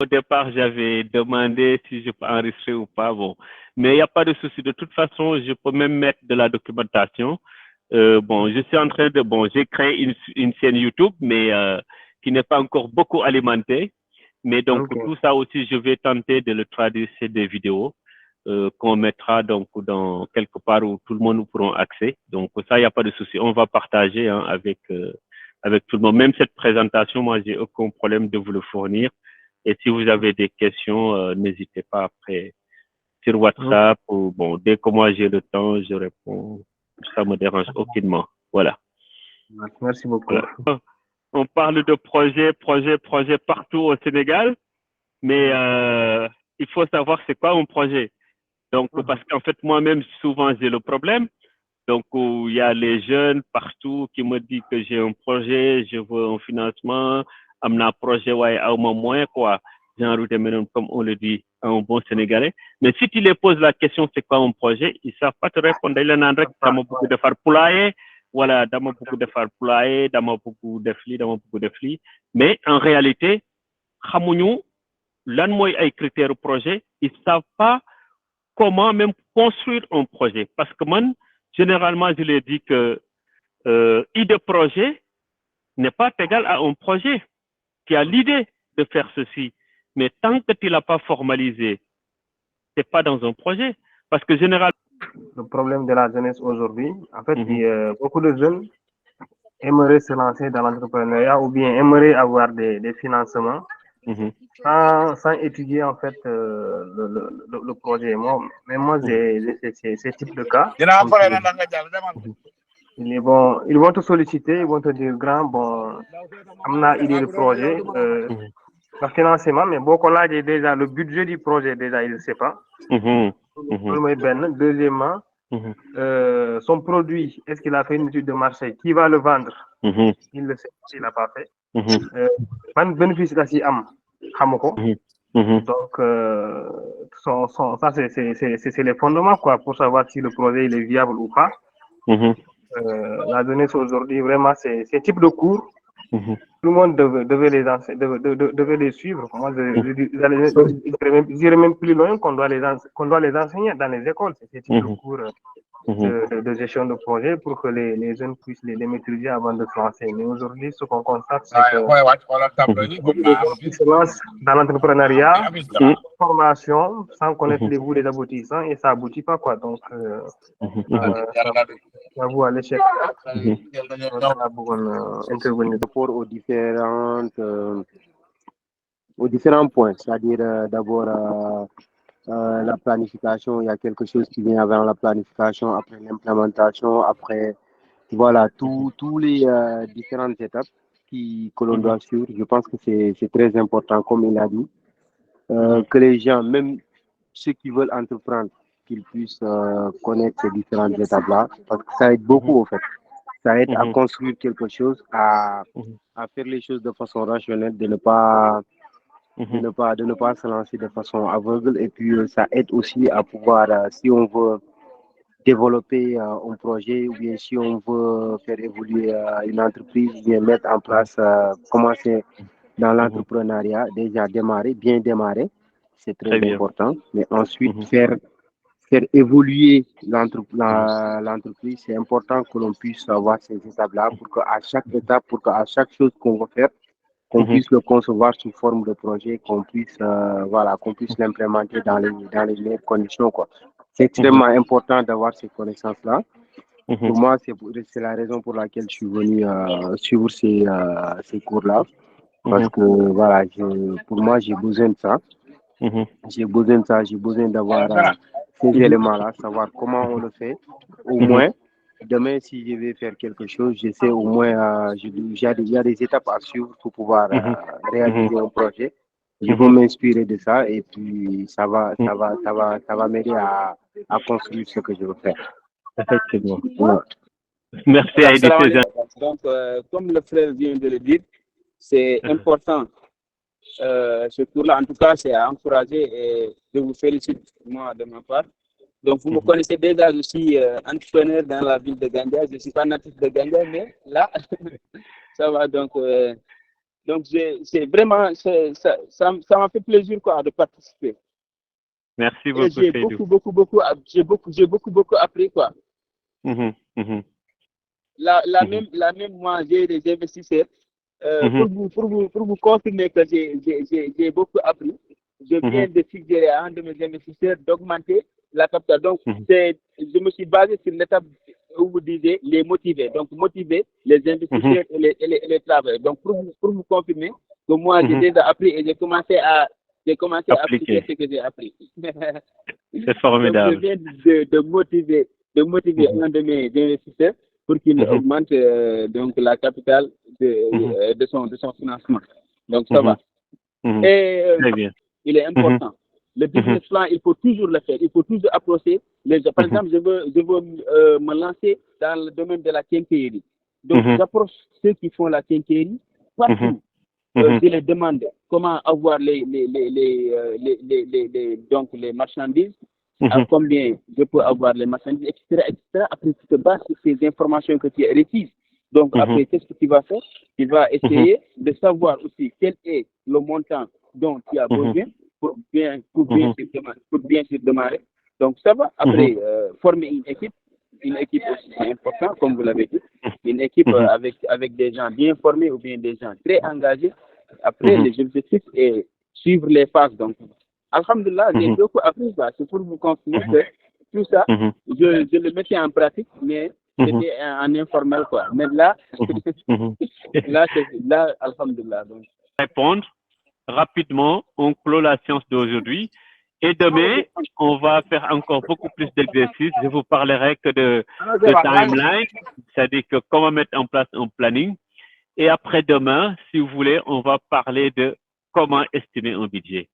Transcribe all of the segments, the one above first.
Au départ, j'avais demandé si je peux enregistrer ou pas. Bon, mais il n'y a pas de souci. De toute façon, je peux même mettre de la documentation. Bon, je suis en train de, bon, j'ai créé une chaîne YouTube, mais qui n'est pas encore beaucoup alimentée. Mais donc, Ok. tout ça aussi, je vais tenter de le traduire sur des vidéos qu'on mettra donc dans quelque part où tout le monde pourra accès. Donc, ça, il n'y a pas de souci. On va partager hein, avec tout le monde. Même cette présentation, moi, j'ai aucun problème de vous le fournir. Et si vous avez des questions, n'hésitez pas après sur WhatsApp ou bon, dès que moi j'ai le temps, je réponds. Ça me dérange aucunement. Voilà. Merci beaucoup. Voilà. On parle de projets partout au Sénégal, mais il faut savoir c'est quoi un projet. Donc, parce qu'en fait, moi-même, souvent, j'ai le problème. Donc, il y a les jeunes partout qui me disent que j'ai un projet, je veux un financement, un projet, ouais, à un moment, quoi. Genre, comme on le dit en bon sénégalais. Mais si tu les poses la question, c'est quoi un projet, ils ne savent pas te répondre. Ils en ont beaucoup de faire poulailler. Voilà, dans beaucoup de faire poulailler, dans beaucoup de flis. Mais en réalité, xamuñu lan mooy ay critères projet, ils ne savent pas comment même construire un projet. Parce que moi, généralement, je leur dis que idée projet n'est pas égal à un projet. Tu as l'idée de faire ceci, mais tant que tu ne l'as pas formalisé, tu n'es pas dans un projet. Parce que généralement... Le problème de la jeunesse aujourd'hui, en fait, beaucoup de jeunes aimeraient se lancer dans l'entrepreneuriat ou bien aimeraient avoir des financements sans étudier en fait le projet. Mais moi, j'ai ces types de cas. Ils vont te solliciter, ils vont te dire, grand, bon, on idée de projet, le financement, mais beaucoup là, déjà le budget du projet, déjà, il ne sait pas. Deuxièmement, son produit, est-ce qu'il a fait une étude de marché? Qui va le vendre? Il le sait, il n'a pas fait. Man bénéfice là si am, xamuko. Donc, ça, c'est les fondements, quoi, pour savoir si le projet il est viable ou pas. La jeunesse aujourd'hui, vraiment, ces types de cours, tout le monde devait les suivre. Moi, je dirais même plus loin qu'on doit les enseigner dans les écoles. Ces types de cours de gestion de projet pour que les jeunes puissent les maîtriser avant de se lancer. Mais aujourd'hui, ce qu'on constate, c'est que beaucoup de jeunes qui se lancent dans l'entrepreneuriat, formation, sans connaître les bouts des aboutissants, et ça aboutit pas, quoi. Donc, ça vous à l'échec. Intervenir rapport aux différents points, c'est-à-dire d'abord la planification, il y a quelque chose qui vient avant la planification, après l'implémentation, après voilà, tous les différentes étapes que l'on doit suivre. Je pense que c'est très important, comme il a dit, que les gens, même ceux qui veulent entreprendre, qu'ils puissent connaître ces différentes étapes-là, parce que ça aide beaucoup, en fait. Ça aide à construire quelque chose, à faire les choses de façon rationnelle, de ne pas se lancer de façon aveugle. Et puis, ça aide aussi à pouvoir, si on veut développer un projet ou bien si on veut faire évoluer une entreprise, bien mettre en place, commencer dans l'entrepreneuriat, déjà bien démarrer, c'est très important. Mais ensuite, faire évoluer l'entreprise, c'est important que l'on puisse avoir ces étapes-là pour qu'à chaque étape, pour qu'à chaque chose qu'on va faire, qu'on puisse le concevoir sous forme de projet, qu'on puisse l'implémenter dans les meilleures conditions, quoi. C'est extrêmement important d'avoir ces connaissances-là. Pour moi, c'est la raison pour laquelle je suis venu suivre ces cours-là. Parce que, voilà, pour moi, j'ai besoin de ça. J'ai besoin d'avoir ces éléments-là, savoir comment on le fait. Au moins, demain, si je vais faire quelque chose, je sais au moins, il y a des étapes à suivre pour pouvoir réaliser un projet. Je vais m'inspirer de ça et puis ça va m'aider à construire ce que je veux faire. Effectivement. Ouais. Merci à Edith. Donc, comme le frère vient de le dire, c'est important. Ce cours-là, en tout cas, c'est à encourager et je vous félicite, moi, de ma part. Donc, vous me connaissez déjà, je suis entrepreneur dans la ville de Gandia. Je ne suis pas natif de Gandia, mais là, ça va. Donc, Donc, c'est vraiment, ça m'a fait plaisir quoi, de participer. Merci beaucoup, J'ai beaucoup appris quoi. Même moi, j'ai des investisseurs. Pour vous confirmer que j'ai beaucoup appris, je viens de suggérer à un de mes investisseurs d'augmenter la capital. Donc, je me suis basé sur l'étape où vous disiez les motiver. Donc, motiver les investisseurs et les travailleurs. Donc, pour vous confirmer que moi, j'ai déjà appris et j'ai commencé à appliquer ce que j'ai appris. C'est formidable. Donc, je viens de motiver un de mes investisseurs pour qu'il augmente donc la capitale de son financement. Donc, ça va. Et très bien. Il est important. Le business plan, il faut toujours le faire. Il faut toujours approcher les gens. Par exemple, je veux me lancer dans le domaine de la quincaillerie. Donc, j'approche ceux qui font la quincaillerie partout. Je les demande comment avoir les marchandises, à combien je peux avoir les marchandises, etc., etc. Après, tu te bases sur ces informations que tu as requises. Donc, après, qu'est-ce que tu vas faire? Tu vas essayer de savoir aussi quel est le montant dont tu as besoin pour bien se démarrer. Donc, ça va. Après, former une équipe. Une équipe aussi, c'est important, comme vous l'avez dit. Une équipe avec des gens bien formés ou bien des gens très engagés. Après, les objectifs et suivre les phases. Donc, alhamdulillah, j'ai beaucoup appris ça. C'est pour vous confirmer que tout ça, je le mettais en pratique, mais c'était en informel, quoi. Mais là, là, alhamdulillah. Donc. Répondre rapidement, on clôt la séance d'aujourd'hui. Et demain, on va faire encore beaucoup plus d'exercices. Je vous parlerai que de timeline, c'est-à-dire que comment mettre en place un planning. Et après-demain, si vous voulez, on va parler de comment estimer un budget.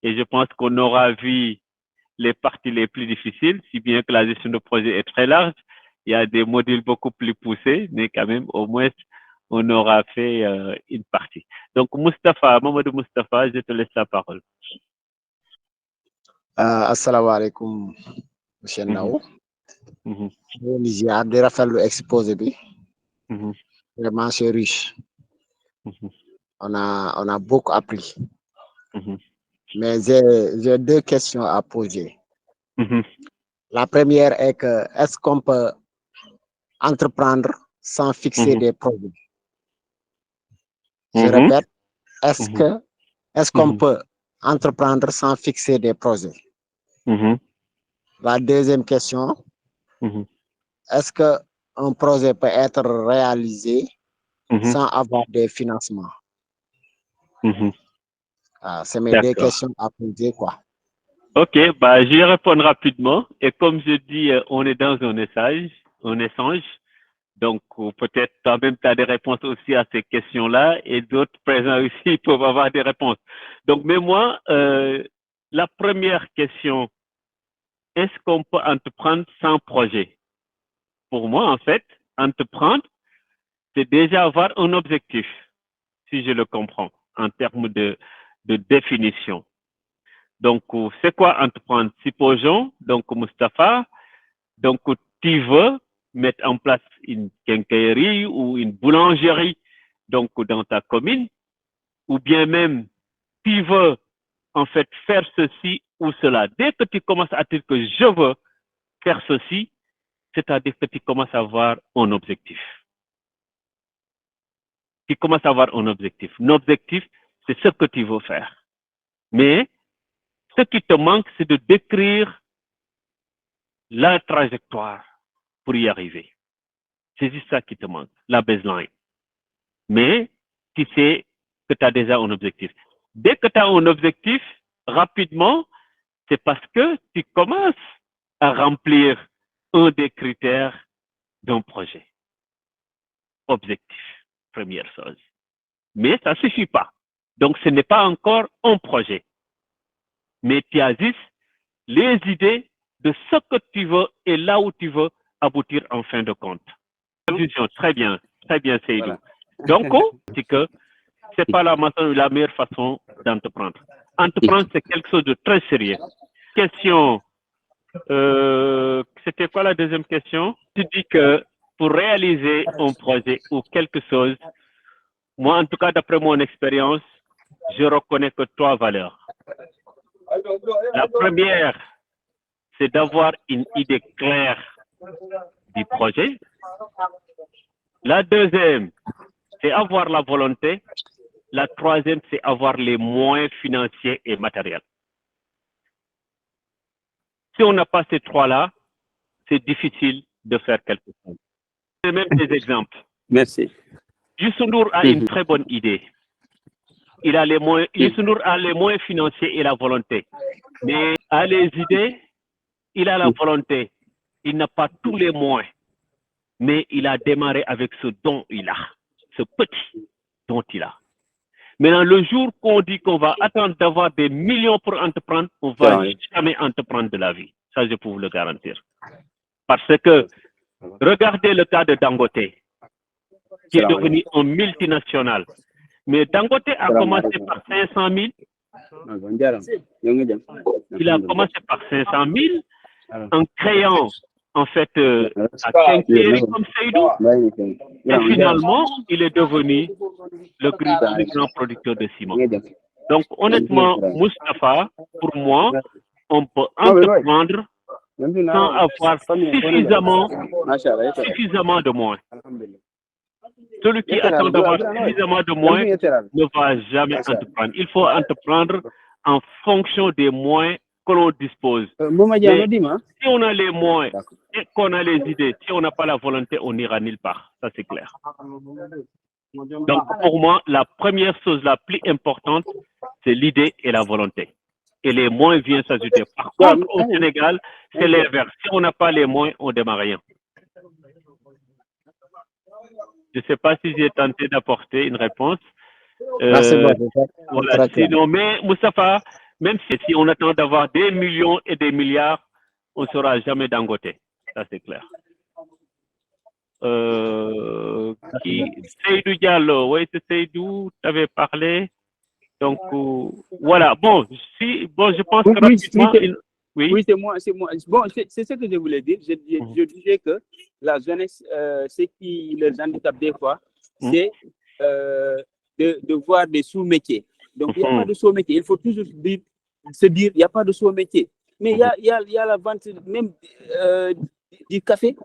Et je pense qu'on aura vu les parties les plus difficiles, si bien que la gestion de projet est très large. Il y a des modules beaucoup plus poussés, mais quand même, au moins, on aura fait une partie. Donc, Mamadou Moustapha, je te laisse la parole. Assalamu alaikum, monsieur Nao. Je vais faire l'exposé. Vraiment, c'est riche. On a beaucoup appris. Mais j'ai deux questions à poser. La première est que est-ce qu'on peut entreprendre sans fixer des projets? Je répète, est-ce qu'on peut entreprendre sans fixer des projets? La deuxième question, est-ce qu'un projet peut être réalisé sans avoir des financements? C'est mes deux questions à poser, quoi. Ok, bah, je vais répondre rapidement. Et comme je dis, on est dans un échange. Donc, peut-être toi-même, tu as des réponses aussi à ces questions-là et d'autres présents aussi peuvent avoir des réponses. Donc, mais moi, la première question, est-ce qu'on peut entreprendre sans projet? Pour moi, en fait, entreprendre, c'est déjà avoir un objectif, si je le comprends, en termes de définition. Donc, c'est quoi entreprendre? Supposons, donc, Moustapha, donc, tu veux mettre en place une quincaillerie ou une boulangerie, donc, dans ta commune, ou bien même, tu veux, en fait, faire ceci ou cela. Dès que tu commences à dire que je veux faire ceci, c'est-à-dire que tu commences à avoir un objectif. Tu commences à avoir un objectif. L'objectif, c'est ce que tu veux faire. Mais, ce qui te manque, c'est de décrire la trajectoire pour y arriver. C'est juste ça qui te manque, la baseline. Mais tu sais que tu as déjà un objectif. Dès que tu as un objectif, rapidement, c'est parce que tu commences à remplir un des critères d'un projet. Objectif, première chose. Mais ça ne suffit pas. Donc, ce n'est pas encore un projet. Mais tu as juste les idées de ce que tu veux et là où tu veux aboutir en fin de compte. Très bien, Seydou. Voilà. Donc, c'est que c'est pas la meilleure façon d'entreprendre. Entreprendre, c'est quelque chose de très sérieux. Question, c'était quoi la deuxième question? Tu dis que pour réaliser un projet ou quelque chose, Moi, en tout cas, d'après mon expérience, je reconnais que 3 valeurs. La première, c'est d'avoir une idée claire du projet. La deuxième, c'est avoir la volonté. La troisième, c'est avoir les moyens financiers et matériels. Si on n'a pas ces 3-là, c'est difficile de faire quelque chose. C'est même des exemples. Merci. Youssou N'Dour a une très bonne idée. Il a les moyens, Youssou N'Dour a les moyens financiers et la volonté. Mais a les idées, il a la volonté. Il n'a pas tous les moyens. Mais il a démarré avec ce dont il a, ce petit dont il a. Maintenant, le jour qu'on dit qu'on va attendre d'avoir des millions pour entreprendre, on ne va jamais entreprendre de la vie. Ça, je peux vous le garantir. Parce que, regardez le cas de Dangote, qui est devenu un multinational. Mais Dangote a commencé par 500 000. Il a commencé par 500 000 en créant, en fait, à Quincaillerie comme Seydou. Et finalement, il est devenu le plus grand producteur de ciment. Donc, honnêtement, Moustapha, pour moi, on peut entreprendre sans avoir suffisamment de moyens. Celui qui attend d'avoir suffisamment de moyens ne va jamais entreprendre. Il faut entreprendre en fonction des moyens que l'on dispose. Mais si on a les moyens et qu'on a les idées, si on n'a pas la volonté, on n'ira nulle part. Ça, c'est clair. Donc, pour moi, la première chose la plus importante, c'est l'idée et la volonté. Et les moyens viennent s'ajouter. Par contre, au Sénégal, c'est l'inverse. Si on n'a pas les moyens, on ne démarre rien. Je ne sais pas si j'ai tenté d'apporter une réponse. Voilà. Sinon, mais Moustapha, même si on attend d'avoir des millions et des milliards, on ne sera jamais Dangote. Ça, c'est clair. Seydou Diallo, oui, c'est Seydou, tu avais parlé. Donc, voilà. Bon, je pense que rapidement... Oui, c'est moi. Bon, c'est ce que je voulais dire. Je disais que la jeunesse, ce qui les handicape des fois, c'est de voir des sous-métiers. Donc, il n'y a pas de sous-métier. Il faut toujours se dire, il n'y a pas de sous-métier. Mais il y a la vente même du café.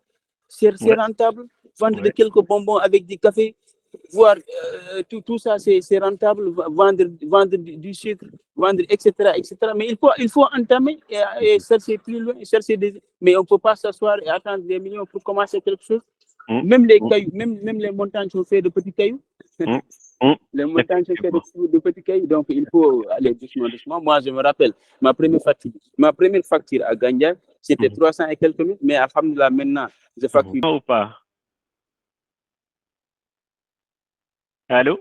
C'est rentable. Vendre de quelques bonbons avec du café, voir tout ça, c'est rentable. Vendre du sucre, vendre, etc., etc. Mais il faut entamer et chercher plus loin, mais on ne peut pas s'asseoir et attendre des millions pour commencer quelque chose. Même les cailloux, même les montagnes sont faites de petits cailloux. Les montagnes sont faites de petits cailloux, donc il faut aller doucement. Moi, je me rappelle, ma première facture à Gandia, c'était 300 et quelques mille, mais alhamdoulilah, maintenant, je facture. Ou pas? Allô?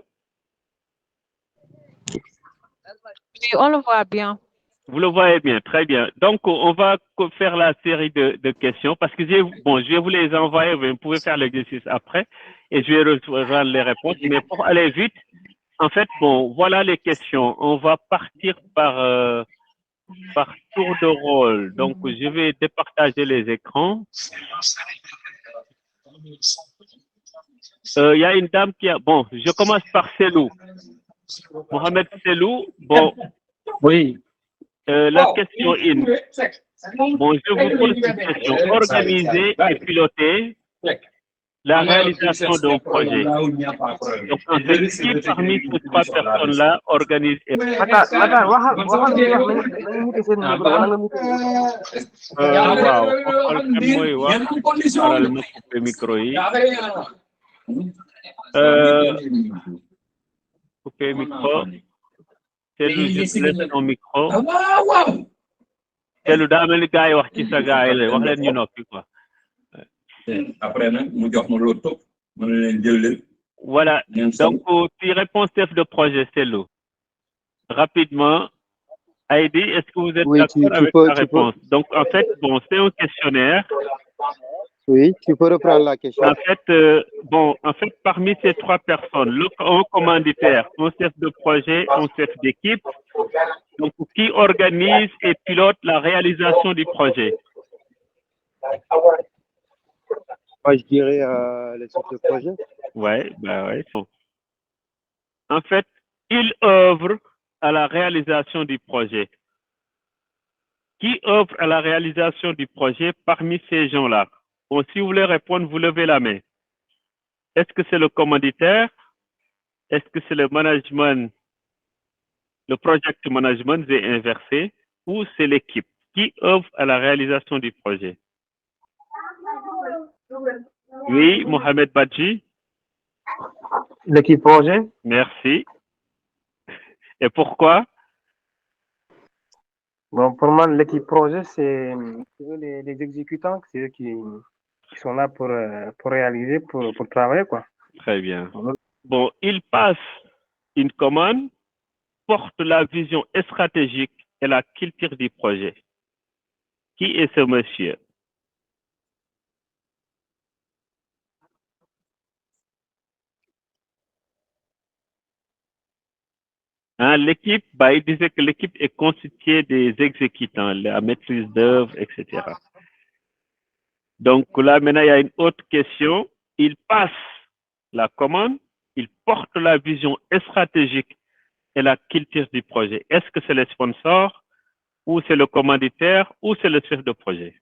Oui, on le voit bien. Vous le voyez bien, très bien. Donc, on va faire la série de questions parce que je vais vous les envoyer, vous pouvez faire l'exercice après et je vais recevoir les réponses. Mais pour aller vite, en fait, bon, voilà les questions. On va partir par tour de rôle. Donc, je vais départager les écrans. Il y a une dame qui a... Bon, je commence par Selou. Mohamed Selou, bon... Oui. La question 1. Bon, je vous pose une question. Organiser et piloter la réalisation d'un projet. Donc, en fait, qui parmi ces 3 personnes-là organise et... couper micro. C'est le je laisse ton micro. C'est le dame le gars wax ci sa gars yi wax leen ñu noppi quoi. Après nag mu jox ma loolu topp mën na leen jël leen. Voilà. Donc tu réponds chef de projet c'est l'eau. Rapidement Heidi, est-ce que vous êtes d'accord avec la réponse? Donc en fait bon, c'est un questionnaire. Oui, tu peux reprendre la question. En fait, parmi ces 3 personnes, un commanditaire, un chef de projet, un chef d'équipe, donc qui organise et pilote la réalisation du projet? Moi, je dirais le chef de projet. Ouais, bah ouais. En fait, il œuvre à la réalisation du projet. Qui œuvre à la réalisation du projet parmi ces gens-là? Bon, si vous voulez répondre, vous levez la main. Est-ce que c'est le commanditaire? Est-ce que c'est le management? Le project management est inversé ou c'est l'équipe qui œuvre à la réalisation du projet? Oui, Mohamed Badji. L'équipe projet. Merci. Et pourquoi? Bon, pour moi, l'équipe projet, c'est les exécutants, c'est eux qui sont là pour réaliser, pour travailler, quoi. Très bien. Bon, il passe une commande, porte la vision stratégique et la culture du projet. Qui est ce monsieur? Hein, l'équipe, il disait que l'équipe est constituée des exécutants, la maîtrise d'œuvre, etc. Donc là, maintenant, il y a une autre question. Il passe la commande, il porte la vision stratégique et la culture du projet. Est-ce que c'est le sponsor, ou c'est le commanditaire, ou c'est le chef de projet?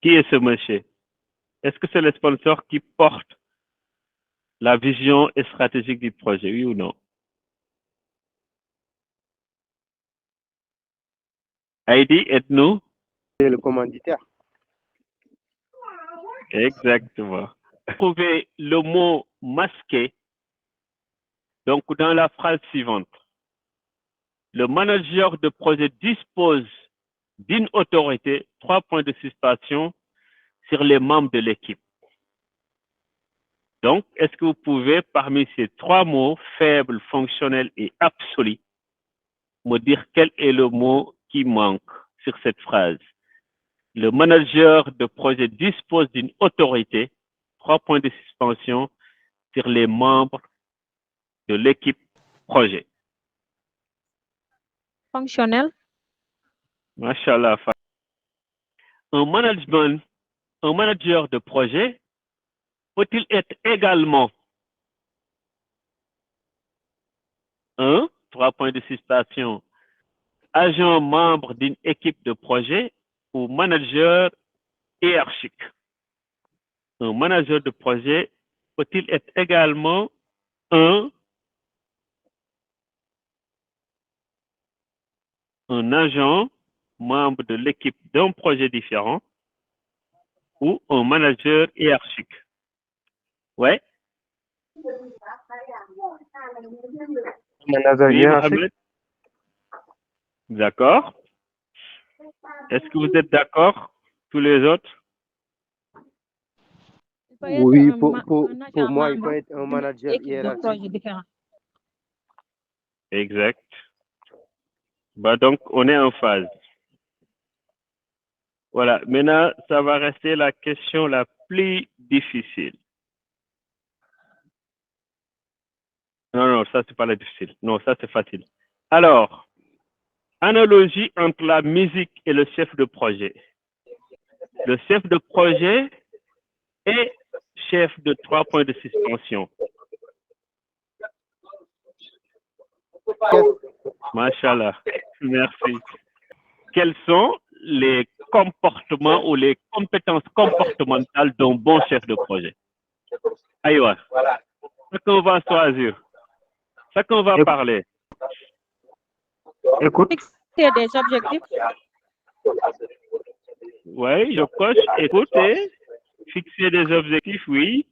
Qui est ce monsieur? Est-ce que c'est le sponsor qui porte la vision stratégique du projet, oui ou non? Heidi, aide-nous. C'est le commanditaire. Exactement. Trouvez le mot masqué, donc dans la phrase suivante. Le manager de projet dispose d'une autorité, 3 points de suspension, sur les membres de l'équipe. Donc, est-ce que vous pouvez, parmi ces 3 mots, faible, fonctionnel et absolu, me dire quel est le mot qui manque sur cette phrase? Le manager de projet dispose d'une autorité, 3 points de suspension, sur les membres de l'équipe projet. Fonctionnel. Machallah. Un manager de projet peut-il être également 3 points de suspension, agent membre d'une équipe de projet ou manager hiérarchique? Un manager de projet peut-il être également un agent membre de l'équipe d'un projet différent ou un manager hiérarchique? Ouais. Manager Oui, hiérarchique. Mohamed. D'accord. Est-ce que vous êtes d'accord, tous les autres? Oui, pour moi, il peut être un manager hiérarchique. Exact. Donc, on est en phase. Voilà. Maintenant, ça va rester la question la plus difficile. Non, ça, c'est pas la difficile. Non, ça, c'est facile. Alors, analogie entre la musique et le chef de projet. Le chef de projet est chef de 3 points de suspension. Machallah. Merci. Quels sont les comportements ou les compétences comportementales d'un bon chef de projet? Aïwa. Ce qu'on va choisir. Ce qu'on va parler. Écoute. Fixer des objectifs. Oui, je coche. Écoutez. Fixer des objectifs, oui.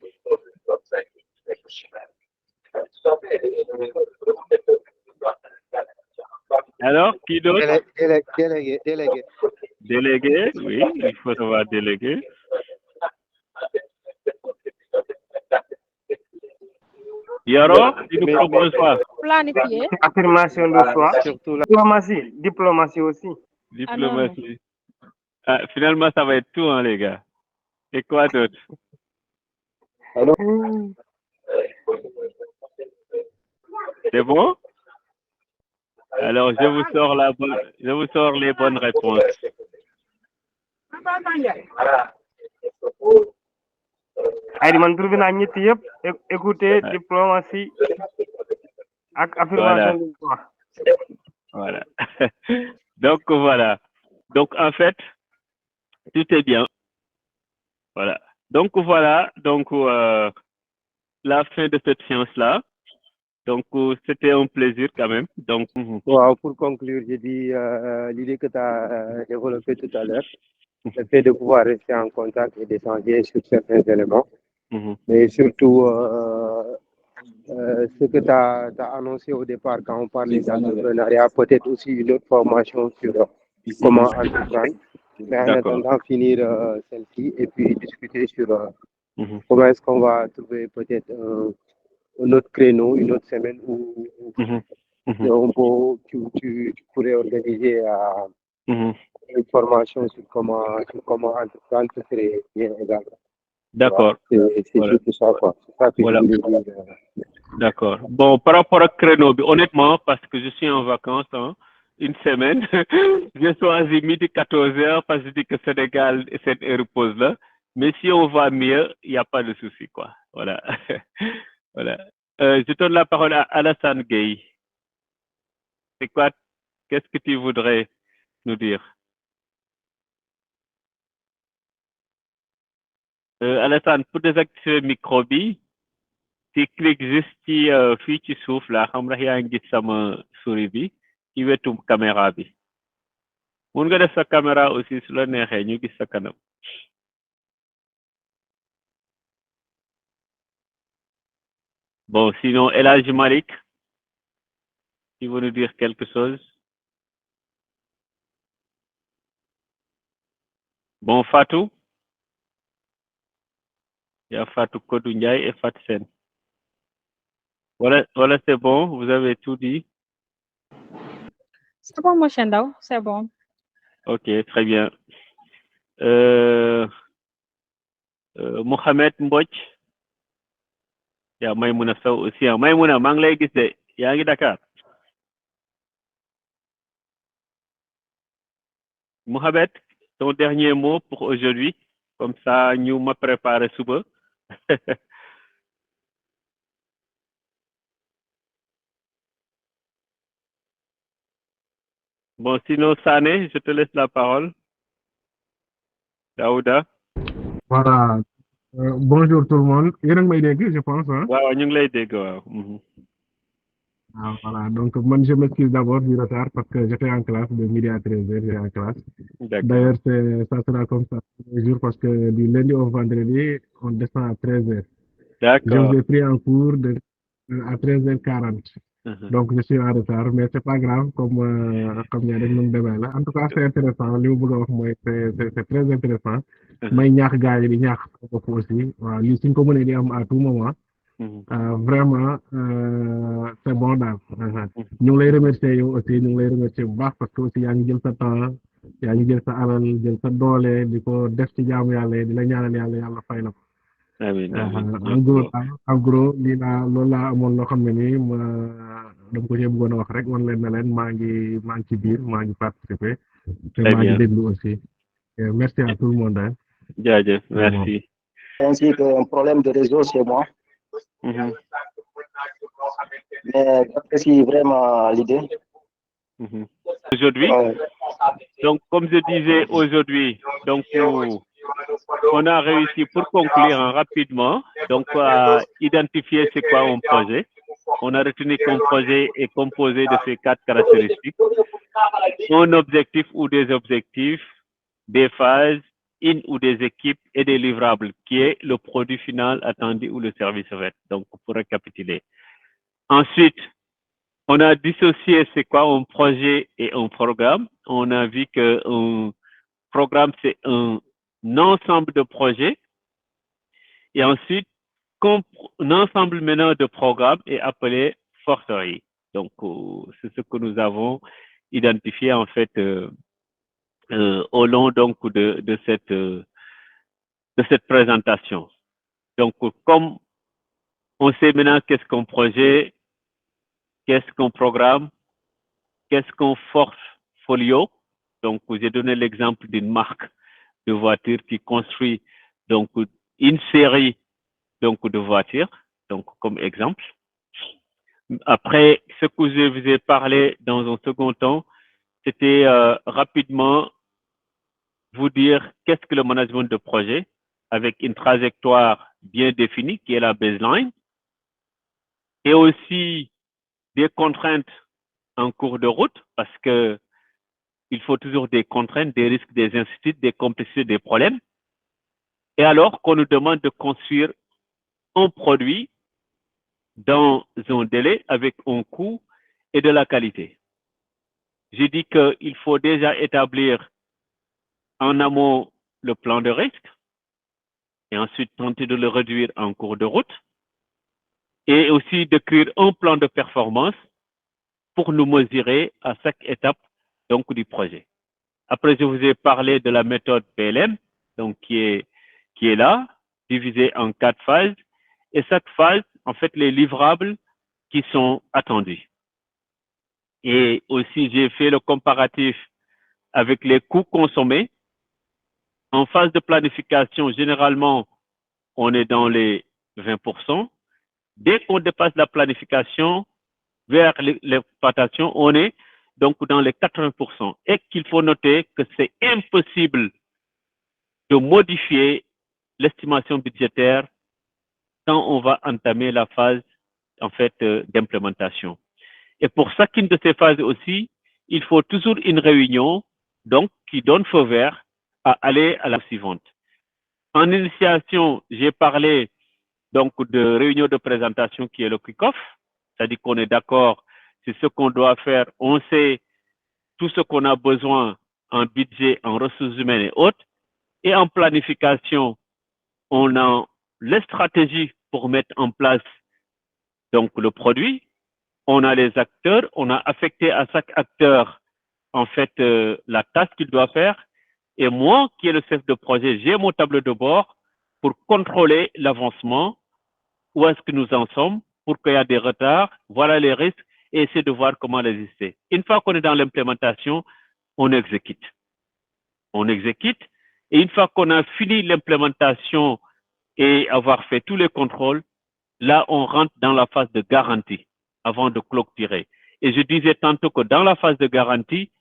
Alors, qui d'autre? Délégué. Délégué, oui, il faut savoir déléguer. Yaro, tu nous proposes quoi? Planifier. Affirmation de soi. Surtout la diplomatie aussi. Diplomatie. Ah, finalement, ça va être tout, hein, les gars. Et quoi d'autre? Alors, c'est bon? Alors, je vous sors les bonnes réponses. Aydi man trouvé naa ñetti yëpp écouter diplomatie ak affirmation du droit. Voilà. Donc voilà. Donc en fait, tout est bien. Voilà. Donc voilà. Donc la fin de cette séance-là. Donc c'était un plaisir quand même. Donc Wow, pour conclure, j'ai dit l'idée que tu as développée tout à l'heure, le fait de pouvoir rester en contact et d'échanger sur certains éléments, mais surtout ce que tu as annoncé au départ quand on parlait d'entrepreneuriat, peut-être aussi une autre formation sur comment entreprendre, mais en attendant finir celle-ci et puis discuter sur comment est-ce qu'on va trouver peut-être un autre créneau, une autre semaine où tu pourrais organiser une formation sur comment entreprendre, ce serait bien également. D'accord. C'est surtout ça, quoi. C'est ça que je voulais dire. D'accord. Bon, par rapport à créneau, honnêtement, parce que je suis en vacances, une semaine, j'ai choisi midi 14h parce que je dis que Sénégal, cette heure pause là. Mais si on va mieux, il n'y a pas de souci, quoi. Voilà. Voilà. Je donne la parole à Alassane Gueye. C'est quoi? Qu'est-ce que tu voudrais nous dire? Alassane, pour désactiver le micro, tu cliques juste ci fii ci suuf la xam ndax yaa ngi gis sama souris bi ci wetu caméra bi mun nga def sa caméra aussi su la neexee ñu gis sa kanam. Bon, sinon El Hadji Malick, tu veux nous dire quelque chose? Bon, Fatou? Il y a Fatou Kodou Ndiaye et Fatou Sen. Voilà, c'est bon, vous avez tout dit. C'est bon, monsieur Ndao, c'est bon. Ok, très bien. Mohamed Mbodj. Il y a Maïmouna Sow aussi. Maïmouna, maa ngi lay gis de yaa ngi Dakar. Mohamed, ton dernier mot pour aujourd'hui, comme ça nous m'a préparé suba. Bon, sinon Sané, je te laisse la parole. Daouda. Voilà. Bonjour tout le monde. Yéen a ngi may dégg, je pense. Hein? Waaw, ñu ngi lay dégg, waaw. Ah, voilà. Donc, moi, je m'excuse d'abord du retard parce que j'étais en classe de midi à 13h, j'étais en classe. D'ailleurs, ça sera comme ça tous les jours parce que du lundi au vendredi, on descend à 13h. Je vous ai pris en cours à 13h40. Donc, je suis en retard, mais c'est pas grave, comme il y a des noms de là. En tout cas, c'est intéressant. C'est très intéressant. Mais il y a des gars qui aussi. Nous sommes communés à tout moment. Vraiment, c'est bon daal. Ñu ngi lay remercier yow aussi ñu ngi lay remercier bu baax parce que aussi yaa ngi jël sa temps yaa ngi jël sa alal jël sa doole di ko def ci jaamu yàlla yi di la ñaanal yàlla fay la ko. En gros lii loolu laa amoon loo xam ne nii ma dama ko cee bëggoon a wax rek wan leen ne leen maa ngi ci biir maa ngi participer te maa ngi déglu aussi. Merci à tout le monde. Jaajëf, merci. Ainsi qu'un problème de réseau chez moi. Mais c'est vraiment l'idée. Aujourd'hui, donc comme je disais aujourd'hui, donc on a réussi pour conclure rapidement, donc à identifier c'est quoi un projet. On a retenu qu'un projet est composé de ces 4 caractéristiques. Un objectif ou des objectifs, des phases, une ou des équipes et des livrables, qui est le produit final attendu ou le service fait. Donc, pour récapituler. Ensuite, on a dissocié c'est quoi un projet et un programme. On a vu qu'un programme, c'est un ensemble de projets. Et ensuite, un ensemble maintenant de programmes est appelé forcerie. Donc, c'est ce que nous avons identifié en fait au long donc de cette présentation. Donc, comme on sait maintenant qu'est-ce qu'un projet, qu'est-ce qu'un programme, qu'est-ce qu'un portfolio. Donc, j'ai donné l'exemple d'une marque de voiture qui construit donc une série donc, de voitures, donc comme exemple. Après, ce que je vous ai parlé dans un second temps, c'était rapidement vous dire qu'est-ce que le management de projet avec une trajectoire bien définie qui est la baseline et aussi des contraintes en cours de route parce que il faut toujours des contraintes, des risques, des incertitudes, des complexités, des problèmes. Et alors qu'on nous demande de construire un produit dans un délai avec un coût et de la qualité. J'ai dit qu'il faut déjà établir en amont le plan de risque et ensuite tenter de le réduire en cours de route et aussi d'écrire un plan de performance pour nous mesurer à chaque étape donc, du projet. Après, je vous ai parlé de la méthode PLM, donc qui est là, divisée en 4 phases. Et chaque phase, en fait, les livrables qui sont attendus. Et aussi, j'ai fait le comparatif avec les coûts consommés. En phase de planification, généralement, on est dans les 20%. Dès qu'on dépasse la planification vers l'exploitation, on est donc dans les 80%. Et qu'il faut noter que c'est impossible de modifier l'estimation budgétaire quand on va entamer la phase en fait d'implémentation. Et pour chacune de ces phases aussi, il faut toujours une réunion donc qui donne feu vert à aller à la suivante. En initiation, j'ai parlé donc de réunion de présentation qui est le kick-off, c'est-à-dire qu'on est d'accord sur ce qu'on doit faire, on sait tout ce qu'on a besoin en budget, en ressources humaines et autres, et en planification, on a les stratégies pour mettre en place donc le produit, on a les acteurs, on a affecté à chaque acteur en fait la tâche qu'il doit faire. Et moi, qui est le chef de projet, j'ai mon tableau de bord pour contrôler l'avancement, où est-ce que nous en sommes, pour qu'il y a des retards, voilà les risques et essayer de voir comment résister. Une fois qu'on est dans l'implémentation, on exécute. On exécute et une fois qu'on a fini l'implémentation et avoir fait tous les contrôles, là, on rentre dans la phase de garantie avant de clôturer. Et je disais tantôt que dans la phase de garantie,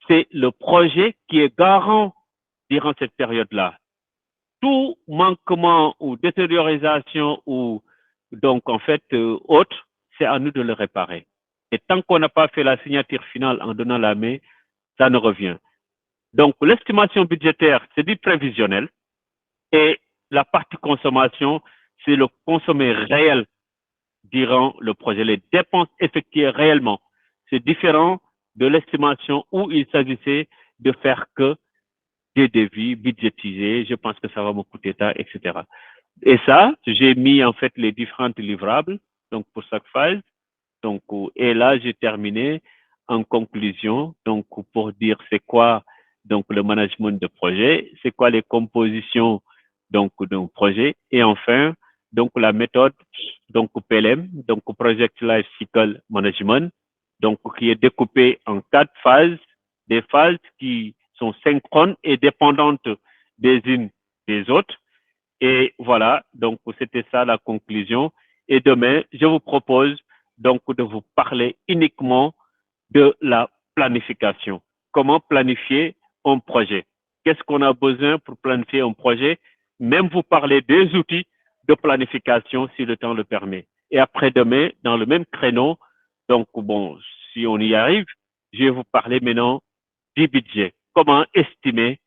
c'est le projet qui est garant durant cette période-là. Tout manquement ou détériorisation ou donc en fait autre, c'est à nous de le réparer. Et tant qu'on n'a pas fait la signature finale en donnant la main, ça ne revient. Donc l'estimation budgétaire, c'est du prévisionnel et la partie consommation, c'est le consommé réel durant le projet, les dépenses effectuées réellement. C'est différent de l'estimation où il s'agissait de faire que des devis budgétisés, je pense que ça va me coûter ça, etc. Et ça, j'ai mis en fait les différentes livrables, donc pour chaque phase. Donc, et là, j'ai terminé en conclusion, donc pour dire c'est quoi donc le management de projet, c'est quoi les compositions donc d'un projet, et enfin donc la méthode donc PLM, donc Project Life Cycle Management, donc qui est découpée en 4 phases, des phases qui sont synchrones et dépendantes des unes des autres. Et voilà, donc c'était ça la conclusion. Et demain, je vous propose donc de vous parler uniquement de la planification. Comment planifier un projet? Qu'est-ce qu'on a besoin pour planifier un projet? Même vous parler des outils de planification si le temps le permet. Et après-demain, dans le même créneau, donc bon, si on y arrive, je vais vous parler maintenant du budget. Comment estimer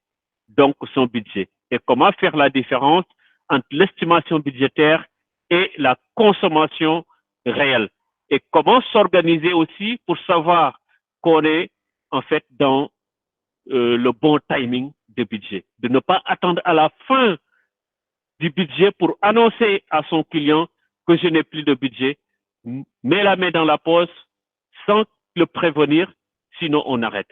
donc son budget et comment faire la différence entre l'estimation budgétaire et la consommation réelle et comment s'organiser aussi pour savoir qu'on est en fait dans le bon timing de budget, de ne pas attendre à la fin du budget pour annoncer à son client que je n'ai plus de budget, mets la main dans la poche sans le prévenir, sinon on arrête.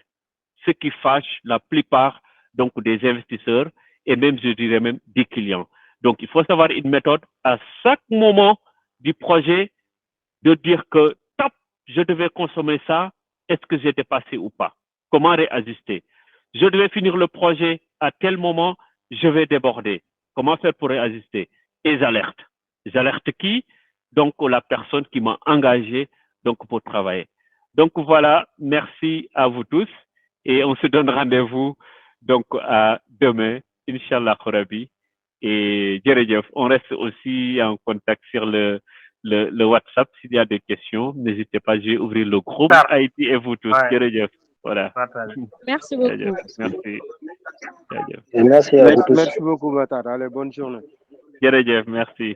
Ce qui fâche la plupart donc des investisseurs et même, je dirais même, des clients. Donc, il faut savoir une méthode à chaque moment du projet de dire que, top, je devais consommer ça, est-ce que j'ai dépassé ou pas? Comment réajuster? Je devais finir le projet à tel moment, je vais déborder. comment faire pour réajuster? Et j'alerte. J'alerte qui? Donc, la personne qui m'a engagé donc, pour travailler. Donc, voilà, merci à vous tous. Et on se donne rendez-vous donc à demain, Inch'Allah Khorabi. Et Djeredjef, on reste aussi en contact sur le WhatsApp. S'il y a des questions, n'hésitez pas, je vais ouvrir le groupe Haïti et vous tous. Djeredjef, voilà. Merci beaucoup. Merci. Et merci à vous tous. Merci beaucoup, Matar. Allez, bonne journée. Djeredjef, merci.